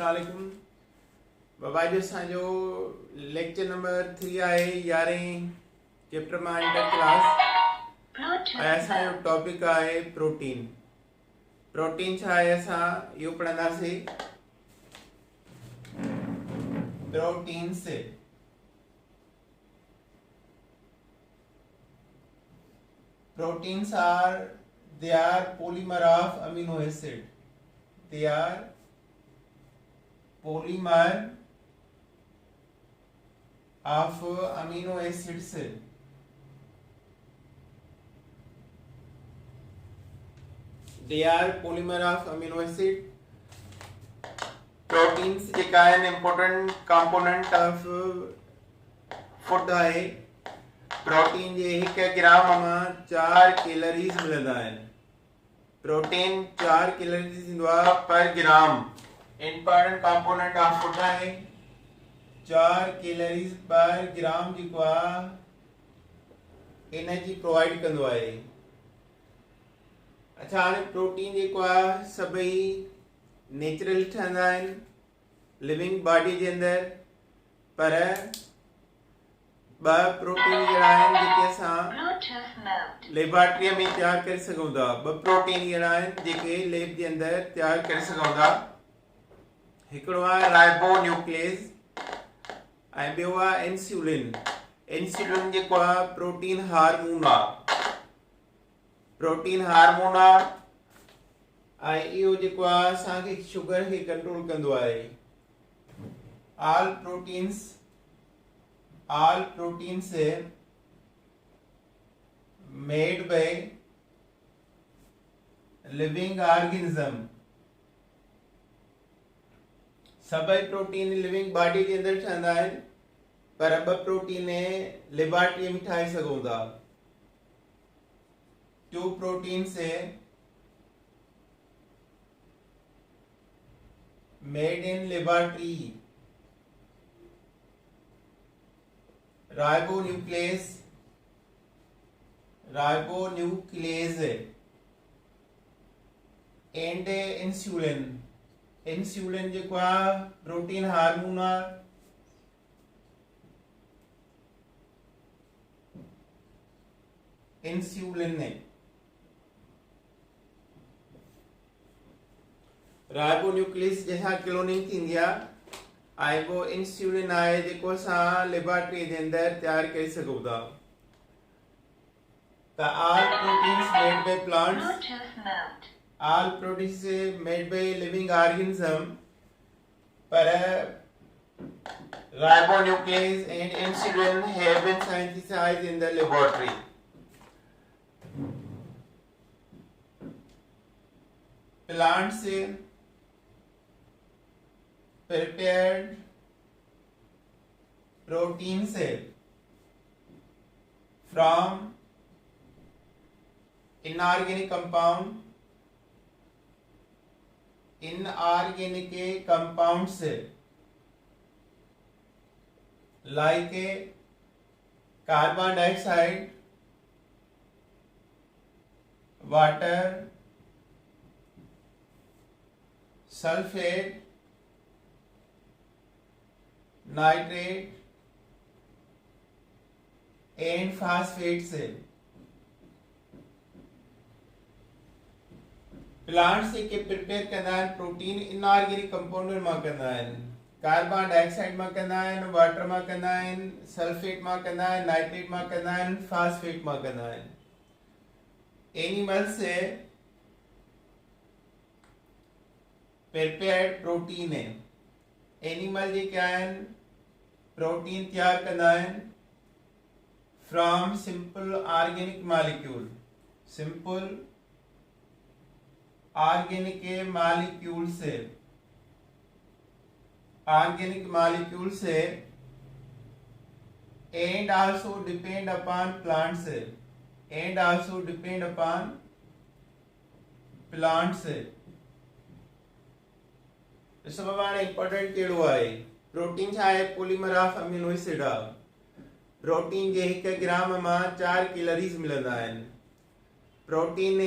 अस्सलामुअलैकुम बाबा जो असांजो लेक्चर नंबर 3 आहे 11 चैप्टर मां इंटर क्लास ऐं असांजो टॉपिक आहे प्रोटीन। प्रोटीन छा आहे असां इहो पढ़ंदासीं। Proteins proteins they are polymer of amino acid. They are polymer of amino acids. They are polymer of amino acid. Proteins जेका है important component of food है। प्रोटीन जे 1 ग्राम मां 4 कैलोरीज मिलंदा आहिनि। प्रोटीन 4 कैलोरीज ईंदो आहे पर ग्राम। इंपॉर्टेंट कंपोनेंट ऑफ फूड आहे। 4 कैलोरीज पर ग्राम जेको आहे एनर्जी प्रोवाइड कंदो आहे। अच्छा हाणे प्रोटीन जेको आहे सभई नेचुरल ठहंदा आहिनि लिविंग बॉडी जे अंदरि, पर ॿ प्रोटीन जहिड़ा आहिनि जेके असां लेबोरेटरीअ में तयारु करे सघूं था। ॿ प्रोटीन अहिड़ा आहिनि जेके लैब जे अंदरि तयारु करे सघूं था। हिकिड़ो आहे राइबोन्यूक्लियस ऐं ॿियो आहे इंसुलिन। इंसुलिन जेको आहे प्रोटीन हार्मोन आहे। प्रोटीन हार्मोन आहे ऐं इहो जेको आहे असांखे शुगर खे कंट्रोल कंदो आहे। All proteins made by living organism। सभई प्रोटीन लिविंग बॉडी जे अंदरि ठहंदा आहिनि, पर ॿ प्रोटीन लेबोरेटरीअ में ठाहे सघूं था। 2 proteins made in laboratory। Ribonuclease and insulin. Insulin जेको आहे प्रोटीन हार्मोन आहे। इंसुलिन राइबोन्यूक्लियस जंहिंसां क्लोनिंग थींदी आहे ऐं वो इंसुलिन आहे जेको असां लेबोरेटरी जे अंदरि तयारु करे सघूं था। त all proteins made by plants, all proteins made by living organism, पर ribonuclease and insulin have been synthesized in the laboratory। Plants prepared proteins from inorganic compounds like carbon dioxide, water, sulfate, nitrate and phosphates. Plants के prepare कंदा आहिनि protein inorganic compound मां कंदा आहिनि। Carbon dioxide मां कंदा आहिनि, वाटर मां कंदा आहिनि, सल्फेट मां कंदा आहिनि, नाइट्रेट मां कंदा आहिनि, फास्फेट मां कंदा आहिनि। एनिमल्स प्रिपेयर्ड प्रोटीन एनिमल जेके आहिनि प्रोटीन तैयार कंदा आहिनि from simple organic molecule. Simple organic molecule से and also depend upon plants ॾिसो बाबा हाणे इंपॉर्टेंट कहिड़ो आहे। प्रोटीन छा आहे? पॉलीमर ऑफ अमीनो एसिड आहे। प्रोटीन जे 1 ग्राम मां 4 कैलोरीज मिलंदा आहिनि। प्रोटीन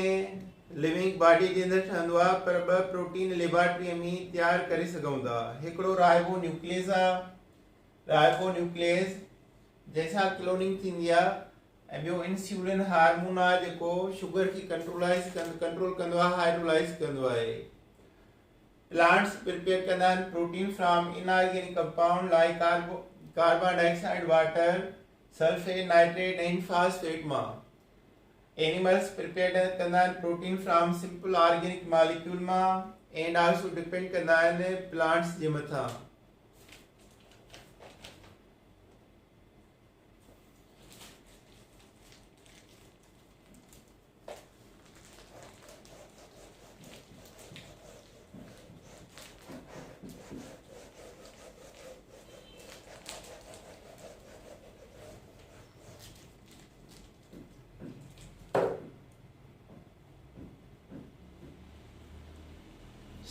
लिविंग बॉडी जे अंदर ठहंदो आहे, पर ॿ प्रोटीन लेबोरेटरीअ में तयारु करे सघूं था। हिकिड़ो राइबो न्यूक्लियस आहे, राइबो न्यूक्लियस जंहिंसां क्लोनिंग थींदी आहे, ऐं ॿियो इंसुलिन हार्मोन आहे जेको शुगर खे कंट्रोल कंदो आहे, हाइड्रोलाइज कंदो आहे। प्लांट्स प्रिपेयर कंदा आहिनि protein from inorganic compound like carbon dioxide, water, sulphate, nitrate and phosphate मां। एनिमल्स प्रिपेयर कंदा आहिनि protein from simple organic molecule मां, एंड आल्सो डिपेंड कंदा आहिनि प्लांट्स जे मथां।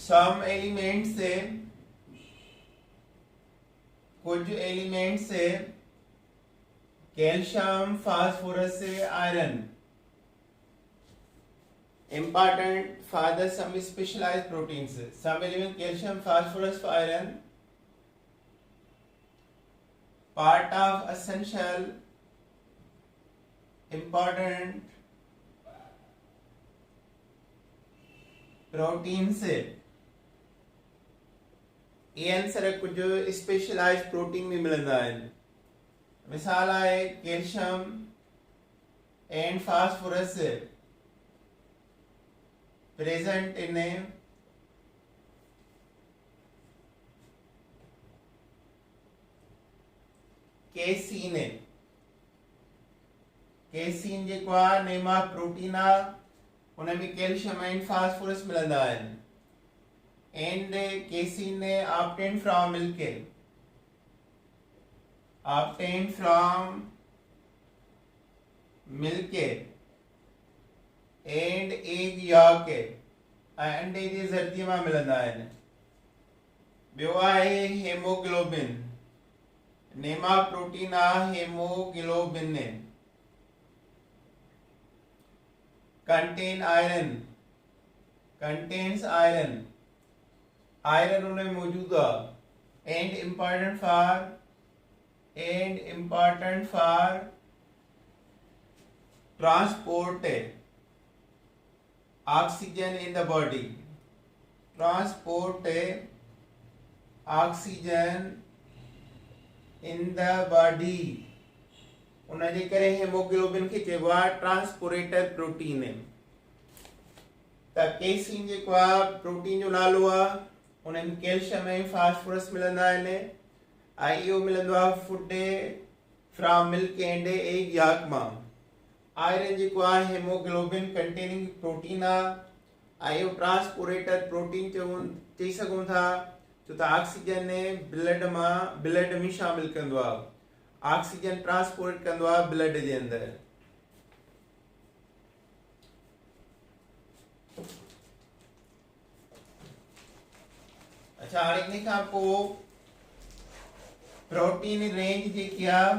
सम एलिमेंट से, कुछ एलिमेंट से कैल्शियम, फास्फोरस से iron, important for the some specialized proteins. Some element calcium, phosphorus, iron, part of essential important protein से ये आंसर कुछ स्पेशलाइज्ड प्रोटीन में मिलंदा आहिनि। मिसाल आहे calcium and phosphorus present in a casein. Casein जेको आहे नेमा प्रोटीन आहे, उन में कैल्शियम एंड फास्फोरस मिलंदा आहिनि। And casein obtained from milk, obtained from milk and egg York, अंडे जी ज़र्दी मां मिलंदा आहिनि। ॿियो आहे हेमोग्लोबिन, नेमा प्रोटीन आहे haemoglobin. Contain iron, contains iron, iron उनमें मौजूद आहे। And important for transport oxygen in the body, transport oxygen in the body, उन जे करे हेमोग्लोबिन खे चइबो आहे ट्रांसपोरेटर प्रोटीन। त केसीन जेको आहे प्रोटीन जो नालो आहे, उन में कैल्शियम ऐं फास्फोरस मिलंदा आहिनि, ऐं इहो मिलंदो आहे food from milk and egg York मां। आयरन जेको आहे हेमोग्लोबिन कंटेनिंग प्रोटीन आहे, ऐं इहो ट्रांसपोरेटर प्रोटीन चई सघूं था, छो त ऑक्सीजन ब्लड में शामिल कंदो आहे, ऑक्सीजन ट्रांसपोर्ट कंदो आहे ब्लड जे अंदरि। अच्छा, हाणे इन खां पोइ प्रोटीन रेंज जेकी आहे,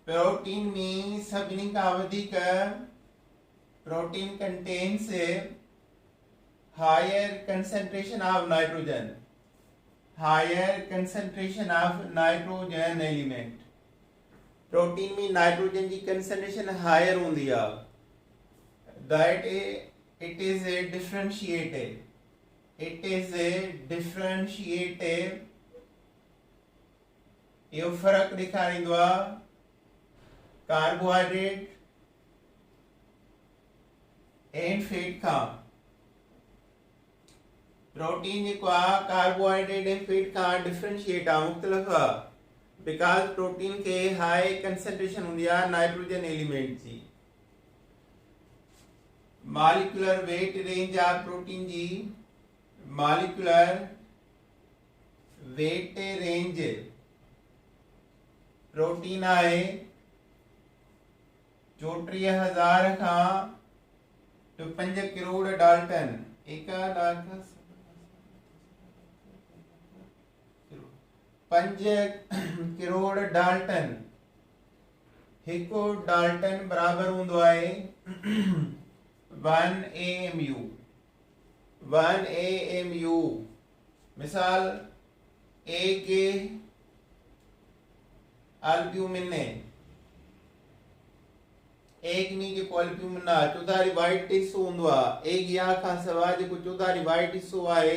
प्रोटीन में सभिनी खां वधीक protein contains higher concentration of nitrogen, higher concentration of nitrogen element. Protein में नाइट्रोजन की कंसंट्रेशन हायर हूंदी आहे, that it is a differentiated, it is a differentiated. इहो फर्क ॾेखारींदो आहे कार्बोहाइड्रेट एंड फैट खां। प्रोटीन जेको आहे कार्बोहाइड्रेट ऐं फैट खां डिफरेंशिएट आहे, मुख़्तलिफ़ आहे, बिकॉज प्रोटीन खे हाई कंसंट्रेशन हूंदी आहे nitrogen element G. Molecular weight range आहे प्रोटीन जी, मॉलिक्यूलर वेट रेंज प्रोटीन आहे 34,000 खां 5 करोड़ डाल्टन, 1 लाख 5 करोड़ डाल्टन। हिकु डाल्टन बराबर हूंदो आहे 1 AMU। 1 AMU मिसाल एक एल्ब्यूमिन है, एक में जो एल्ब्यूमिन आहे चोथा रिवाइट हिस्सो हूंदो आहे। एक या खां सवाइ जेको चोथा रिवाइट हिस्सो आहे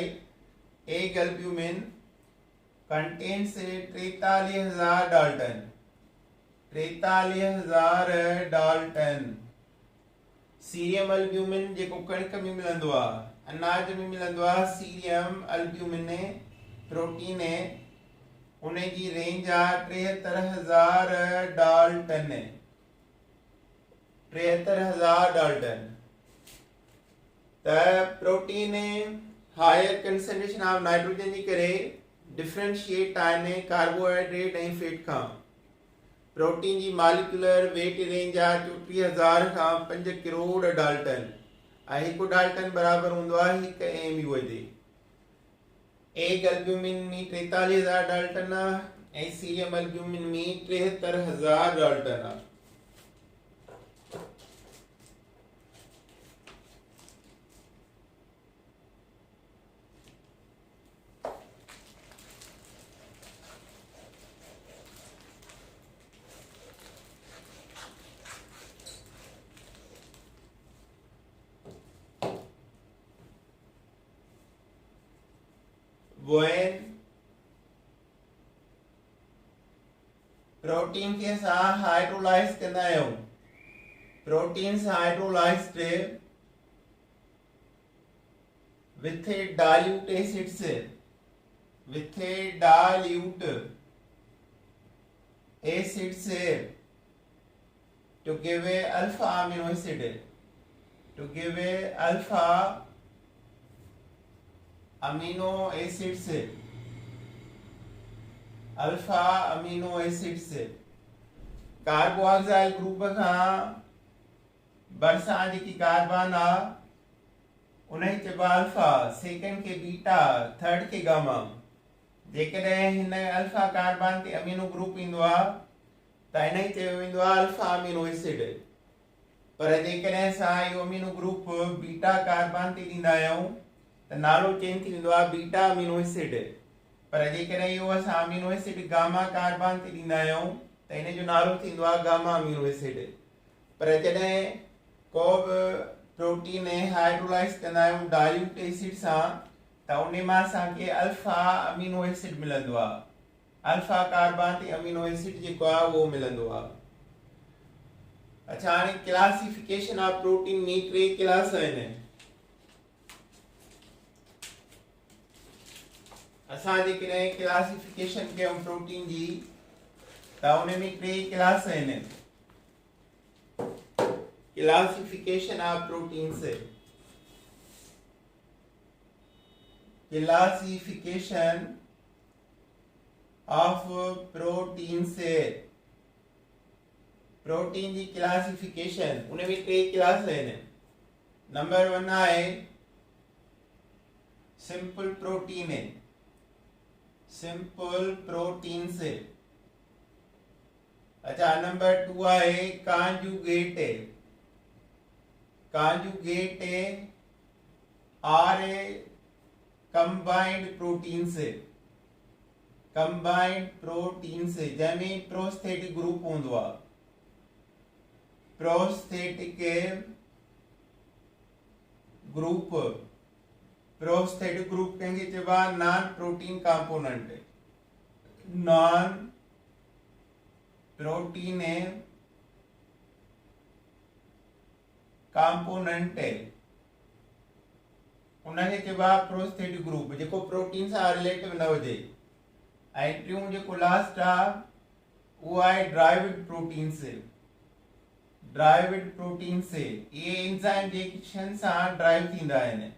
एक albumin contains 43,000 dalton. 43,000 dalton. Serum albumin जेको कणिक में मिलंदो आहे, अनाज में मिलंदो आहे, सीरियम एल्ब्यूमिन प्रोटीन उन जी रेंज आहे 73,000 डाल्टन। 73,000 डाल्टन। त protein higher concentration of nitrogen जी करे डिफरेंशिएट आहिनि कार्बोहाइड्रेट ऐं फैट खां। प्रोटीन जी मॉलिक्यूलर वेट रेंज आहे 34,000 खां 5 करोड़ डाल्टन ऐं हिकु डाल्टन बराबर हूंदो आहे 1 AMU जे। एक एल्ब्यूमिन में 43,000 डाल्टन आहे ऐं सीरियम एल्ब्यूमिन में 73,000 डाल्टन आहे। when प्रोटीन के साथ हाइड्रोलाइज कंदा आहियूं, protein hydrolysed with dilute acids, with dilute acids to give a alpha amino acid, to give a alpha amino acids, alpha amino acids carboxyl group खां बरसां जेकी carbon आ उन्हें चइबो अल्फा, सेकंड के बीटा, थर्ड के गामा। जेकॾहिं हिन अल्फा कार्बन ते अमीनो ग्रुप ईंदो आहे त हिन खे चयो वेंदो आहे अल्फा अमीनो एसिड। पर जेकॾहिं असां इहो अमीनो ग्रुप बीटा कार्बन ते ॾींदा आहियूं त नालो चेंज थी वेंदो आहे बीटा अमीनो एसिड। पर जेकॾहिं इहो असां अमीनो एसिड गामा कार्बन ते ॾींदा आहियूं त हिन जो नालो थींदो आहे गामा अमीनो एसिड। पर जॾहिं को बि प्रोटीन हाइड्रोलाइज कंदा आहियूं डाइल्यूट एसिड सां त उन मां असांखे अल्फा अमीनो एसिड मिलंदो आहे। अल्फा कार्बन ते अमीनो एसिड जेको आहे उहो मिलंदो आहे। अच्छा, हाणे क्लासिफिकेशन ऑफ प्रोटीन में 3 क्लास आहिनि। असां जेकॾहिं क्लासिफिकेशन कयूं प्रोटीन जी त उन में 3 क्लास आहिनि। क्लासिफिकेशन ऑफ प्रोटीन से क्लासिफिकेशन ऑफ प्रोटीन से प्रोटीन जी क्लासिफिकेशन उन में 3 क्लास आहिनि। नंबर 1 आहे सिंपल प्रोटीन है, सिंपल प्रोटीन से। अच्छा, नंबर 2 है कॉन्जुगेट है, कॉन्जुगेट है और कंबाइंड प्रोटीन से, कंबाइंड प्रोटीन से जंहिंमें प्रोस्थेटिक ग्रुप हूंदो आहे। प्रोस्थेटिक ग्रुप, प्रोस्थेटिक ग्रुप कहेंगे चइबो आहे non protein component, non protein component उनखे चइबो आहे प्रोस्थेटिक ग्रुप जेको प्रोटीन सां रिलेटिव न हुजे। ऐं टियों जेको लास्ट आहे उहो आहे ड्राइव्ड प्रोटीन से, ड्राइव्ड प्रोटीन से ये एंजाइम रिएक्शन सां ड्राइव थींदा आहिनि।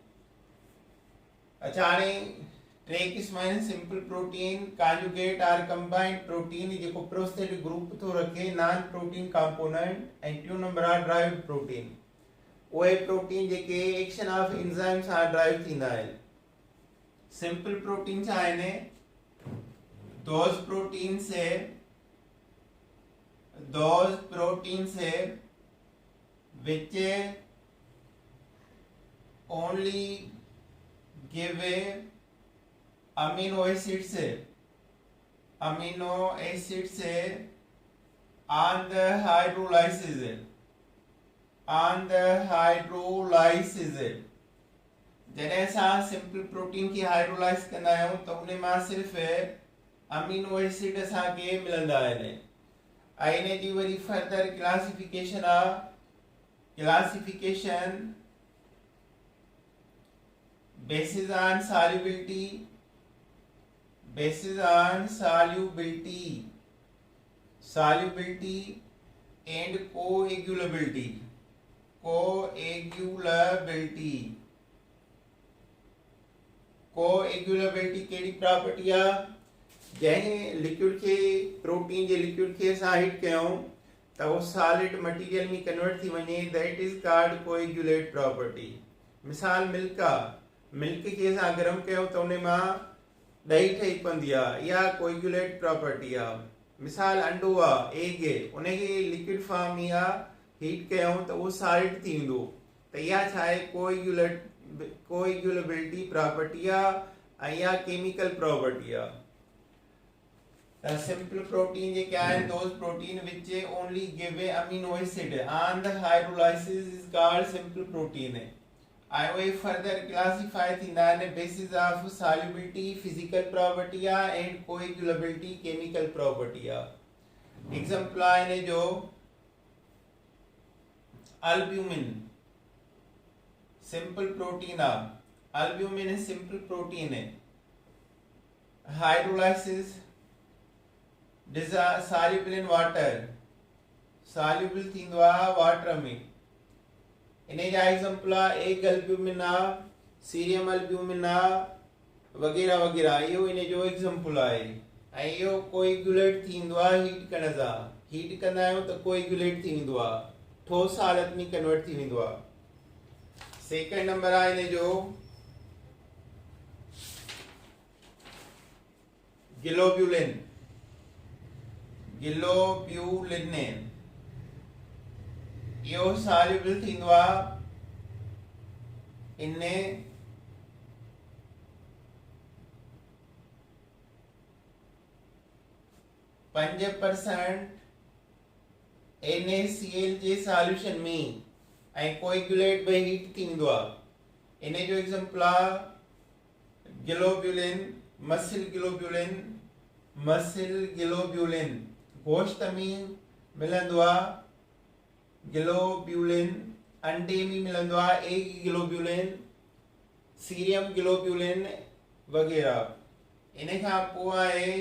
अच्छा, हाणे 3 क़िस्म आहिनि सिंपल प्रोटीन, कॉन्जुगेट और कंबाइंड प्रोटीन जेको प्रोस्थेटिक ग्रुप थो रखे, नॉन प्रोटीन कंपोनेंट। ऐं टियों नंबर आहे ड्राइव्ड प्रोटीन, उहे protein JK action of enzyme सां ड्राइव थींदा आहिनि। सिंपल प्रोटीन छा आहिनि? those proteins which only give amino acids on the hydrolysis जॾहिं असां सिंपल प्रोटीन खे हाइड्रोलाइज़ कंदा आहियूं त उन मां सिर्फ़ अमीनो एसिड असांखे मिलंदा आहिनि ऐं इन जी वरी फर्दर क्लासिफिकेशन आहे classification basis on solubility and coagulability कहिड़ी प्रॉपर्टी आहे जंहिं लिक्विड खे प्रोटीन जे लिक्विड खे असां हीट कयूं त उहो सॉलिड मटीरियल में कन्वर्ट थी वञे that is called coagulate property मिसाल मिल्क आहे मिल्क खे असां गरम कयूं त उन मां ॾही ठही पवंदी आहे इहा कोएगुलेट प्रॉपर्टी आहे मिसाल अंडो आहे एग उनखे लिक्विड फॉर्म में हीट कयूं त उहो सॉलिड थी वेंदो त इहा छा आहे कोएगुलेबिलिटी प्रॉपर्टी आहे ऐं इहा केमिकल प्रॉपर्टी आहे त सिंपल प्रोटीन जेके आहिनि those protein which only give amino acid on the hydrolysis is called simple protein ऐं उहे फर्दर क्लासिफाई थींदा आहिनि basis of solubility physical property आहे एंड कोएगुलेबिलिटी केमिकल प्रॉपर्टी आहे एग्जांपल आहे इन जो अल्ब्यूमिन सिंपल प्रोटीन आहे अल्ब्यूमिन सिंपल प्रोटीन है hydrolysis soluble in water soluble थींदो आहे वाटर में इन जा एग्जांपल आहे एग अल्ब्यूमिन आहे सीरियम अल्ब्यूमिन आहे वग़ैरह वग़ैरह इहो इन जो एग्जांपल आहे ऐं इहो कोएगुलेट थींदो आहे हीट करण सां हीट कंदा आहियूं त कोएगुलेट थी वेंदो आहे ठोस हालत में कन्वर्ट थी वेंदो आहे सेकंड नंबर आहे इन जो ग्लोब्यूलिन इहो सॉल्युबल थींदो आहे इन 5% NaCl जे सॉल्यूशन में ऐं कोएगुलेट बाय हीट थींदो आहे इन जो एग्जांपल आहे ग्लोब्यूलिन मसिल ग्लोब्यूलिन गोश्त में मिलंदो आहे ग्लोब्यूलिन अंडे में मिलंदो आहे एग ग्लोब्यूलिन सीरियम ग्लोब्यूलिन वग़ैरह इन खां पोइ आहे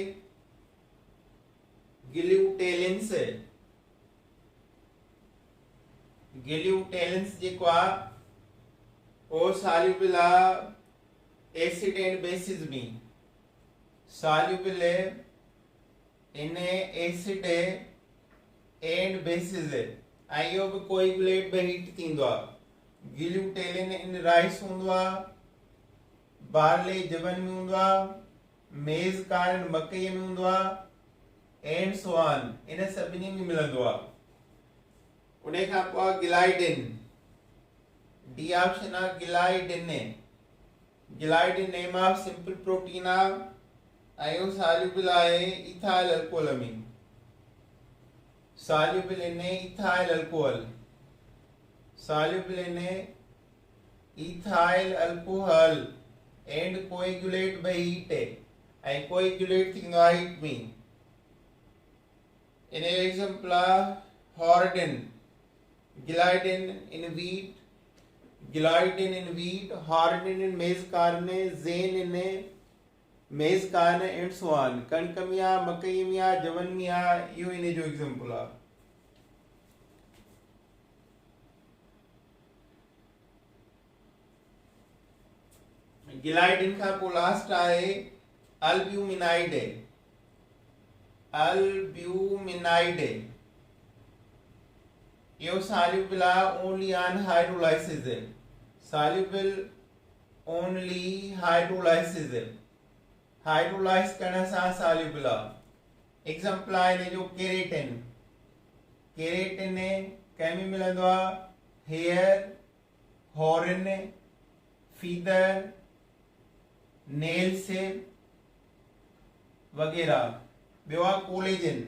गिल्यूटेलिन्स जेको आहे उहो सॉल्युबल आहे एसिड एंड बेसिस में soluble in acid and bases ऐं इहो बि कोएगुलेट बाय हीट थींदो आहे गिल्यूटेलिन इन राइस हूंदो आहे बार्ले जवन में हूंदो आहे मेज़ कार्न मकई में हूंदो आहे एंड सो ऑन इन सभिनी में मिलंदो आहे उन खां पोइ गिलाइडिन डी ऑप्शन आहे गिलाइडिन नेम ऑफ सिंपल प्रोटीन आहे आयो soluble आहे इथाइल अल्कोहल में soluble in ethyl alcohol and coagulate by heat and coagulate थींदो आहे हीट में इन एग्जांपल हॉर्डिन गिलाइडिन इन wheat हॉर्डिन इन मेज कार्ने ज़ेन इन मेज कार्न एंड सो ऑन कणक में आहे मकई में आहे जवन में आहे इहो इन जो एग्जांपल आहे गिलाइडिन खां पोइ लास्ट आहे अल्ब्यूमिनाइड इहो सॉल्युबल आहे ओनली ऑन हाइड्रोलाइसिस हाइड्रोलाइज करण सां सॉल्युबल आहे। एग्जांपल आहे जो केरेटिन। केरेटिन कंहिं में मिलंदो आहे? हेयर, हॉर्न, फीदर, नेल्स वगैरह। ॿियो आहे कोलेजन।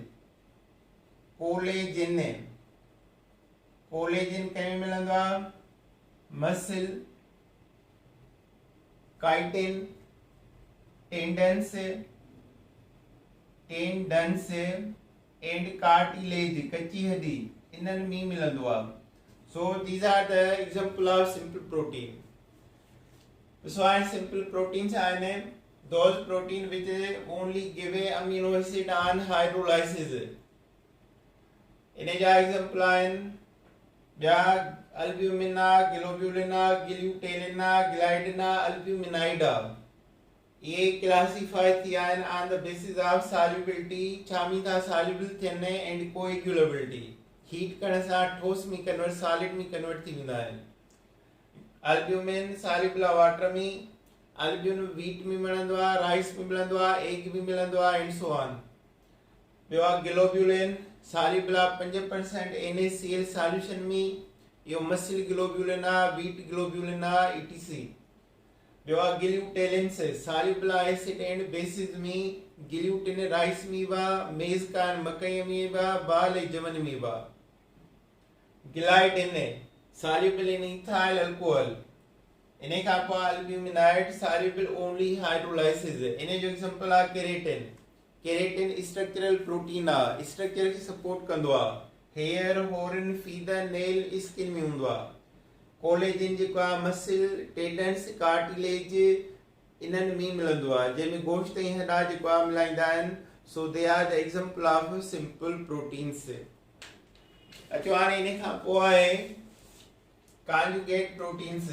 कोलेजिन कोलेजिन कंहिं में मिलंदो आहे? Muscle, chitin, tendons and cartilage कच्ची हड्डी इन्हनि में मिलंदो आहे। So these are the example of simple protein. So and simple proteins are those protein which only give a amino acid on hydrolysis. In a example are albumina, globulina, glutenina, gliadina, albuminida. ये classify thian on the basis of solubility, chamita soluble थियण and coagulability. Heat करण सां ठोस में convert, solid में convert थी वेंदा आहिनि। Albumin soluble आहे वाटर में, अल्ब्यूमिन वीट में मिलंदो आहे, राइस में मिलंदो आहे, एग में मिलंदो आहे एंड सो ऑन। ॿियो आहे ग्लोब्यूलिन सॉल्युबल आहे 5% NaCl सॉल्यूशन में, इहो मसल ग्लोब्यूलिन आहे, वीट ग्लोब्यूलिन आहे etc। ॿियो आहे ग्लूटेलिन्स सॉल्युबल आहे एसिड एंड बेसिस में, ग्लूटेन राइस में बा, मेज कान मकई में बा, बाल जमन में बा। ग्लाइडिन सॉल्युबल इन इथाइल अल्कोहल। इन्हे खां पोइ अल्ब्यूमिनाइड सॉल्युबल ओनली हाइड्रोलाइसिस। इन्हे जो एग्जांपल आहे केरेटिन। केरेटिन स्ट्रक्चरल प्रोटीन आहे, स्ट्रक्चर खे सपोर्ट कंदो आहे। Hair, horn, feather, nail skin में हूंदो आहे। कोलेजिन जेको आहे मसल, टेंडन्स, कार्टिलेज इन्हनि में मिलंदो आहे, जंहिंमें गोश्त ऐं हॾा जेको आहे मिलाईंदा आहिनि। So they are the example of simple proteins. अचो हाणे इन खां पोइ आहे कॉन्जुगेट प्रोटीन्स।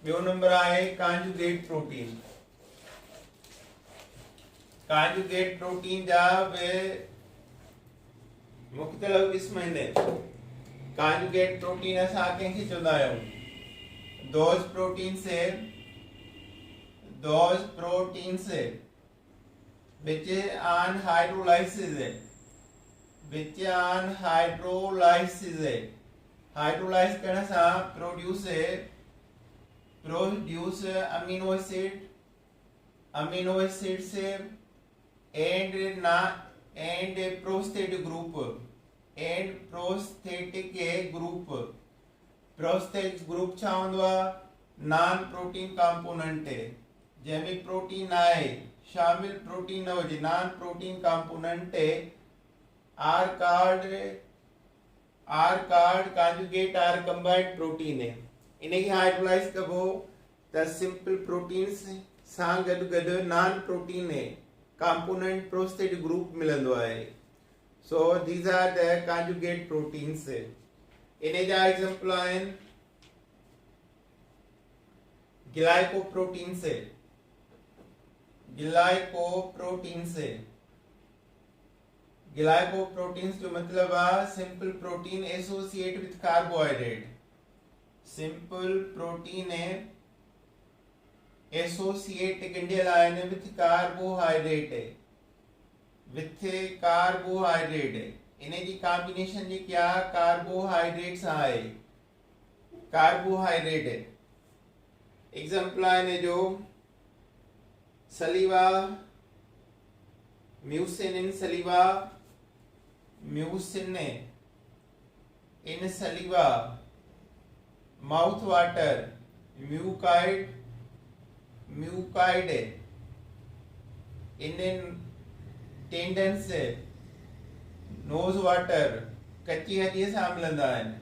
ॿियो नंबर आहे कॉन्जुगेट प्रोटीन। कॉन्जुगेट प्रोटीन जा बि मुख़्तलिफ़ क़िस्म आहिनि। कॉन्जुगेट प्रोटीन असां कंहिंखे चवंदा आहियूं? those proteins which on hydrolysis hydrolyze करण सां produce amino acids and prosthetic group prosthetic group छा हूंदो आहे? नॉन प्रोटीन कंपोनेंट जंहिंमें प्रोटीन आहे शामिल प्रोटीन न हुजे, non protein component are called conjugate or combined protein. इनखे हाइड्रोलाइज कबो त सिंपल प्रोटीन्स सां गॾु गॾु non protein component prosthetic group मिलंदो आहे। So these are the conjugate proteins. इन जा एग्जांपल आहिनि ग्लाइकोप्रोटीन्स। ग्लाइकोप्रोटीन्स जो मतलब आहे simple protein associate with carbohydrate. Simple protein associate गिंडियल आहिनि विथ कार्बोहाइड्रेट। इन जी कॉम्बिनेशन जेकी आहे कार्बोहाइड्रेट सां आहे। कार्बोहाइड्रेट एग्जांपल आहिनि जो सलीवा, म्यूसिन इन सलीवा, म्यूसिन इन सलीवा, माउथ वाटर, म्यूकाइड इन टेंडेंस, नोज वाटर कच्ची हड्डीअ सां मिलंदा आहिनि।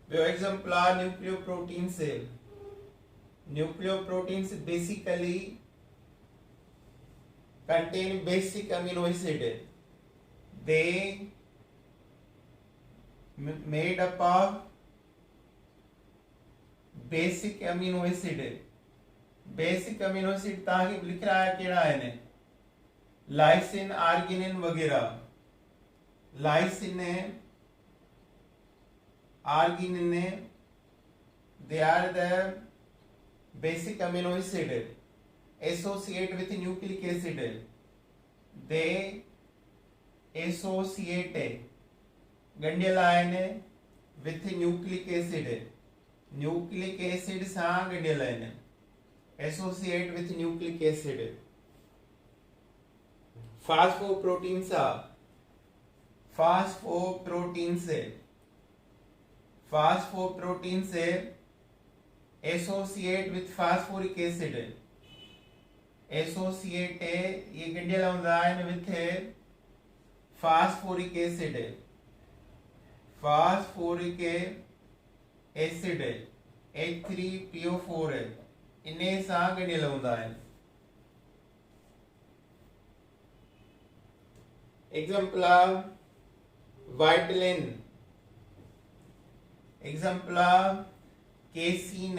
ॿियो एग्जांपल आहे nucleoproteins. Nucleoproteins basically contain basic amino acid. They made up of basic amino acid. Basic amino acid तव्हांखे लिख रहा है कहिड़ा आहिनि? लाइसिन, आर्गिनिन वगैरह। Lysine, arginine, they are the basic amino acid associate with nucleic acid. They associate गंडियल आयन with nucleic acid. Nucleic acid सा गंडियल आयन associate with nucleic acid. Phosphoprotein सा फास्फोप्रोटीन से associate with phosphoric acid. Associate ये गंडियल आयन with phosphoric acid. Phosphoric acid H3PO4 इन्हें सा गंडियल आयन. Example vitellin. Example casein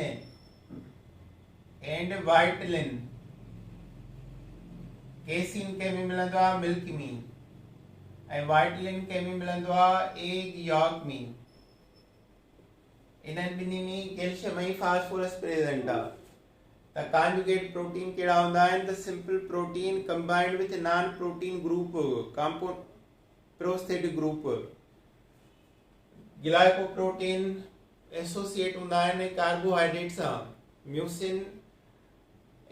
and vitellin. Casein के में मिलंदो आहे मिल्क में ऐं वाइटलिन के में मिलंदो आहे एग यॉक में. इन्हनि ॿिन्ही में कैल्शियम ऐं फास्फोरस प्रेजेंट आहे. त कॉन्जुगेट प्रोटीन कहिड़ा हूंदा आहिनि त simple protein combined with non protein group prosthetic group. Glycoprotein associate हूंदा आहिनि कार्बोहाइड्रेट सां. म्यूसिन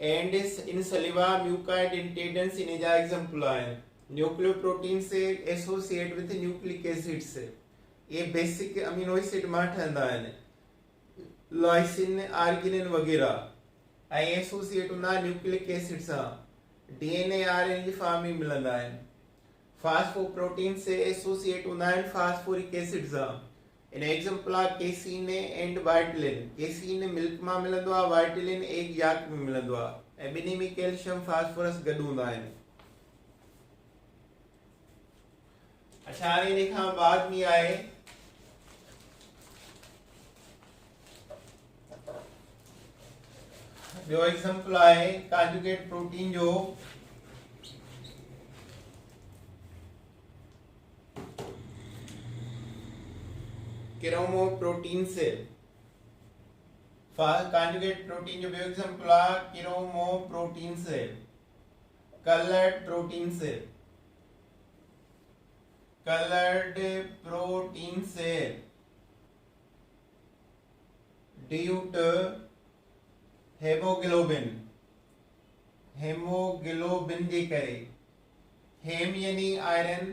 एंड इन सलिवा म्यूकाइड इंटेडेंस इन जा एग्जांपल आहिनि. न्यूक्लियोप्रोटीन से एसोसिएट विथ न्यूक्लिक एसिड्स. ये बेसिक अमीनो एसिड मां ठहंदा आहिनि. लाइसिन आर्गिनिन वगैरह. ऐं एसोसिएट हूंदा न्यूक्लिक एसिड सां. डीएनए आरएनए जी फॉर्म में मिलंदा आहिनि. फास्फोप्रोटीन से एसोसिएट हूंदा आहिनि फास्फोरिक एसिड सां. इन एग्जांपल आहे casein and vitellin. Casein milk मां मिलंदो आहे. वाइटलिन एग याक में मिलंदो आहे. ऐं ॿिन्ही में कैल्शियम फास्फोरस गॾु हूंदा आहिनि. अच्छा हाणे इन खां बाद में आहे ॿियो एग्जांपल आहे कॉन्जुगेट प्रोटीन जो. किरोमोप्रोटीन से. कॉन्जुगेट प्रोटीन जो ॿियो एग्जांपल आहे किरोमोप्रोटीन से. कलर्ड प्रोटीन से. कलर्ड प्रोटीन से ड्यूट हेमोग्लोबिन. हेमोग्लोबिन जे करे. हेम यानी आयरन.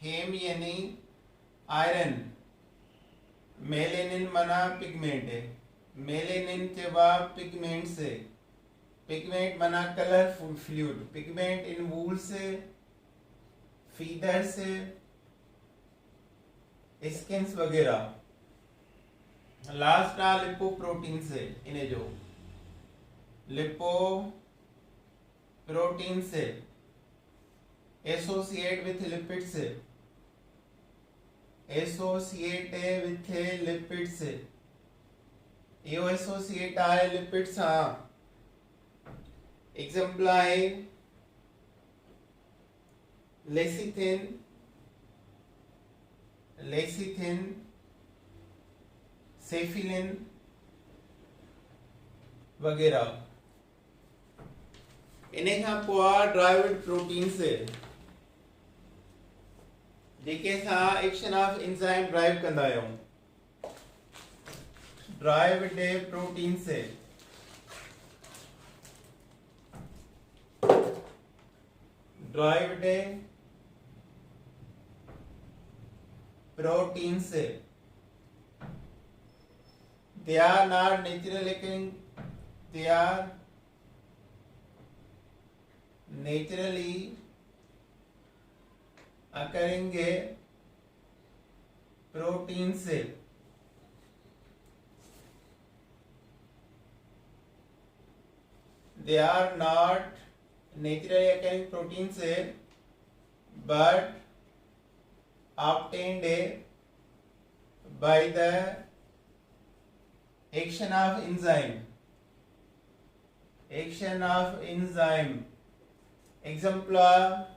हेम यानी आयरन. मेलेनिन माना पिगमेंट है. मेलेनिन चवा पिगमेंट से. पिगमेंट माना कलरफुल फ्लूइड. पिगमेंट इन वूल्स, फीदर्स, स्किन्स वगैरह. लास्ट आ लिपोप्रोटीन से. इन्हें जो लिपोप्रोटीन से associate with lipids. Associate with lipids. Yo associate आहे लिपिड्स सां. एग्जांपल आहे लेसिथिन. सेफिलिन वगैरह. इन्हें खां पोइ ड्राइव्ड प्रोटीन से जेके सां एक्शन ऑफ एंजाइम ड्राइव कंदा आहियूं. ड्राइव्ड प्रोटीन से. ड्राइव्ड प्रोटीन से. They are not naturally occurring. They are naturally occurring protein से. They are not naturally occurring protein से, but obtained by the action of enzyme. Action of enzyme. Example are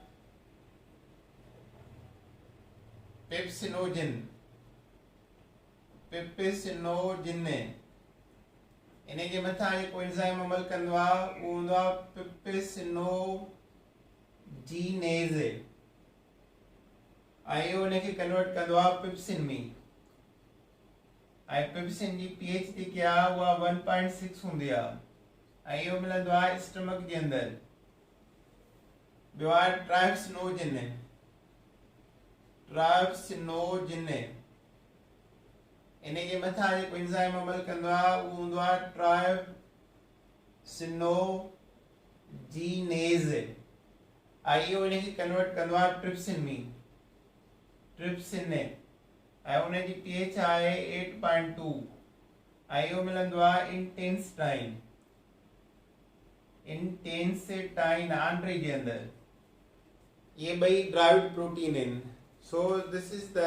pepsinogen. इन जे मथां जेको enzyme अमल कंदो आहे उहो हूंदो आहे पिप्सिनोजीनेज़ ऐं इहो उनखे कन्वर्ट कंदो आहे पिप्सिन में ऐं पिप्सिन जी pH जेकी आहे उहा 1.6 हूंदी आहे ऐं इहो मिलंदो आहे स्टमक जे अंदरि। ॿियो आहे ट्राइप्सिनोजिन इन जे मथां जेको एंजाइम अमल कंदो आहे उहो हूंदो आहे ट्राइप्सिनोजीनेज़ ऐं इहो इनखे कन्वर्ट कंदो आहे ट्रिप्सिन ऐं उन जी pH आहे 8.2 ऐं इहो मिलंदो आहे इंटेंसिटाइन आंड्रे जे अंदरि। ये ॿई ड्राइव्ड प्रोटीन आहिनि। So this is the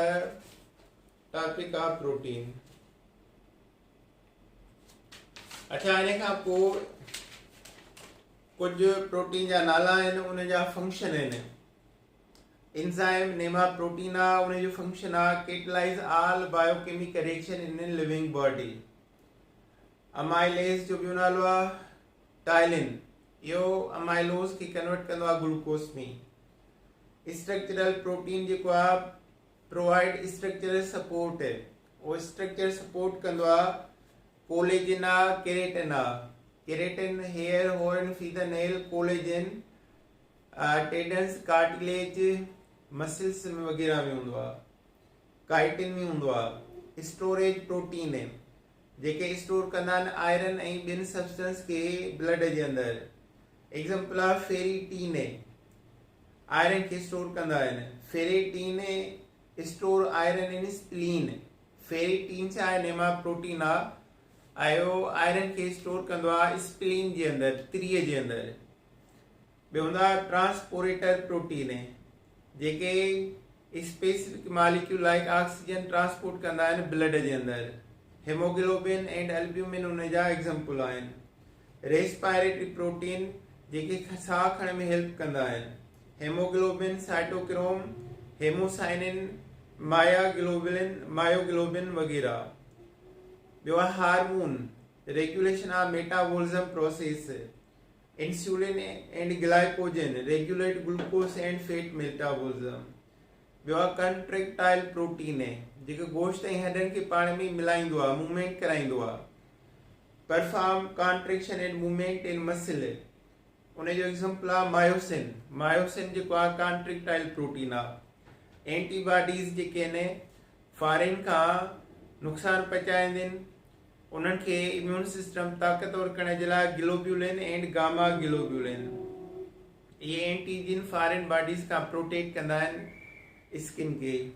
topic of protein. अच्छा, इन खां पोइ कुछ प्रोटीन जा नाला आहिनि, उन जा फंक्शन आहिनि। एंजाइम नेम ऑफ प्रोटीन आहे, उन जो फंक्शन आहे catalyse all biochemical reaction in living body. Amylase जो ॿियो नालो आहे टाइलिन, इहो अमाइलोज खे कन्वर्ट कंदो आहे ग्लूकोस में। स्ट्रक्चरल प्रोटीन जेको आहे प्रोवाइड स्ट्रक्चरल सपोर्ट, उहो स्ट्रक्चर सपोर्ट कंदो आहे। कोलेजन आहे, केरेटिन आहे। Keratin hair, horn, feather, nail, collagen tendons, cartilage, muscles वगैरह में हूंदो आहे। काइटिन में हूंदो आहे। स्टोरेज प्रोटीन जेके स्टोर कंदा आहिनि आयरन ऐं ॿियनि सब्सटेंस खे ब्लड जे अंदरि। एग्जाम्पल आहे फेरिटीन, आयरन खे स्टोर कंदा आहिनि। Ferritin store iron in spleen. Ferritin छा आहे, नेमा प्रोटीन आहे ऐं इहो आयरन खे स्टोर कंदो आहे स्प्लीन जे अंदरि, तिरीअ जे अंदरि। ॿियो हूंदा ट्रांसपोरेटर प्रोटीन जेके specific molecule like oxygen transport कंदा आहिनि ब्लड जे अंदरि। हेमोग्लोबिन एंड एल्ब्यूमिन उन जा एग्जाम्पल आहिनि। रेस्पिरेटरी प्रोटीन जेके साह खणण में हेल्प कंदा आहिनि। हेमोग्लोबिन, साइटोक्रोम, हेमोसाइनिन, मायोग्लोबिन वगैरह। ॿियो आहे hormone, regulation of metabolism process. Insulin and glycogen regulate glucose and fat metabolism. ॿियो आहे कंट्रेक्टाइल प्रोटीन जेको गोश्त ऐं हॾनि खे पाण में मिलाईंदो आहे, मूवमेंट कराईंदो आहे। Perform contraction and movement in muscle, उन जो एग्जाम्पल आहे मायोसिन जेको आहे कॉन्ट्रेक्टाइल प्रोटीन आहे। एंटीबॉडीज़ जेके आहिनि फॉरेन खां नुक़सान पहुचाईंदियूं आहिनि, उन्हनि खे इम्यून सिस्टम ताक़तवर करण जे लाइ ग्लोब्यूलिन एंड गामा ग्लोब्यूलिन, ये एंटीजन फॉरेन बॉडीज़ खां प्रोटेक्ट कंदा आहिनि स्किन खे।